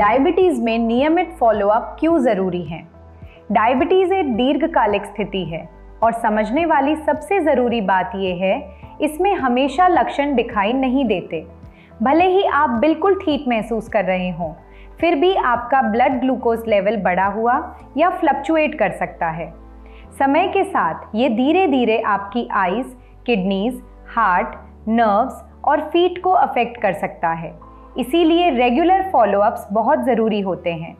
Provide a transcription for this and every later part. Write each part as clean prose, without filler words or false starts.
Diabetes में नियमित follow up क्यों जरूरी है। डायबिटीज एक दीर्घकालिक स्थिति है और समझने वाली सबसे जरूरी बात यह है, इसमें हमेशा लक्षण दिखाई नहीं देते। भले ही आप बिल्कुल ठीक महसूस कर रहे हों, फिर भी आपका ब्लड ग्लूकोज लेवल बढ़ा हुआ या फ्लक्चुएट कर सकता है। समय के साथ ये धीरे धीरे आपकी आईज, किडनीज, हार्ट, नर्व्स और फीट को अफेक्ट कर सकता है। इसीलिए रेगुलर फॉलोअप्स बहुत ज़रूरी होते हैं।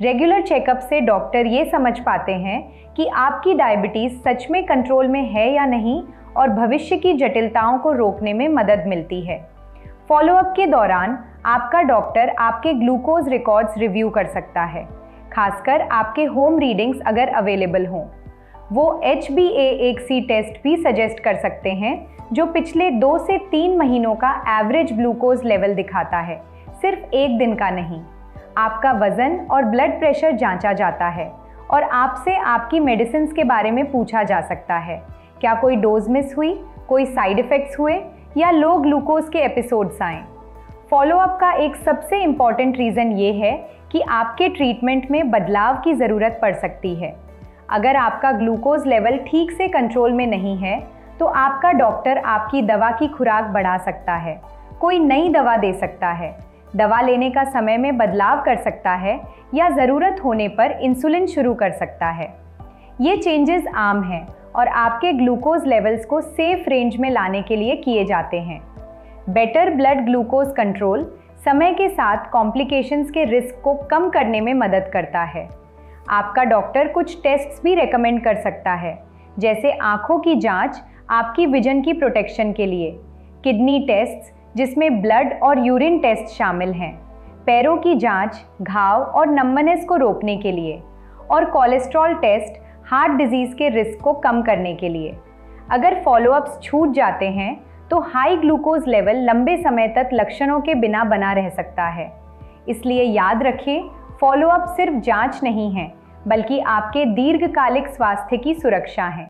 रेगुलर चेकअप से डॉक्टर ये समझ पाते हैं कि आपकी डायबिटीज़ सच में कंट्रोल में है या नहीं और भविष्य की जटिलताओं को रोकने में मदद मिलती है। फॉलोअप के दौरान आपका डॉक्टर आपके ग्लूकोज रिकॉर्ड्स रिव्यू कर सकता है, खासकर आपके होम रीडिंग्स अगर अवेलेबल हों। वो HbA1c टेस्ट भी सजेस्ट कर सकते हैं, जो पिछले 2 से 3 महीनों का एवरेज ग्लूकोज लेवल दिखाता है, सिर्फ एक दिन का नहीं। आपका वजन और ब्लड प्रेशर जांचा जाता है और आपसे आपकी मेडिसिन्स के बारे में पूछा जा सकता है। क्या कोई डोज मिस हुई, कोई साइड इफ़ेक्ट्स हुए या लो ग्लूकोज के एपिसोड्स आए। फॉलोअप का एक सबसे इम्पॉर्टेंट रीज़न ये है कि आपके ट्रीटमेंट में बदलाव की ज़रूरत पड़ सकती है। अगर आपका ग्लूकोज लेवल ठीक से कंट्रोल में नहीं है, तो आपका डॉक्टर आपकी दवा की खुराक बढ़ा सकता है, कोई नई दवा दे सकता है, दवा लेने का समय में बदलाव कर सकता है या ज़रूरत होने पर इंसुलिन शुरू कर सकता है। ये चेंजेस आम हैं और आपके ग्लूकोज लेवल्स को सेफ रेंज में लाने के लिए किए जाते हैं। बेटर ब्लड ग्लूकोज कंट्रोल समय के साथ कॉम्प्लिकेशंस के रिस्क को कम करने में मदद करता है। आपका डॉक्टर कुछ टेस्ट्स भी रेकमेंड कर सकता है, जैसे आँखों की जांच आपकी विजन की प्रोटेक्शन के लिए, किडनी टेस्ट्स जिसमें ब्लड और यूरिन टेस्ट शामिल हैं, पैरों की जांच घाव और नंबनेस को रोकने के लिए, और कोलेस्ट्रॉल टेस्ट हार्ट डिजीज़ के रिस्क को कम करने के लिए। अगर फॉलोअप्स छूट जाते हैं तो हाई ग्लूकोज लेवल लंबे समय तक लक्षणों के बिना बना रह सकता है। इसलिए याद रखिए, फॉलोअप सिर्फ जांच नहीं है, बल्कि आपके दीर्घकालिक स्वास्थ्य की सुरक्षा है।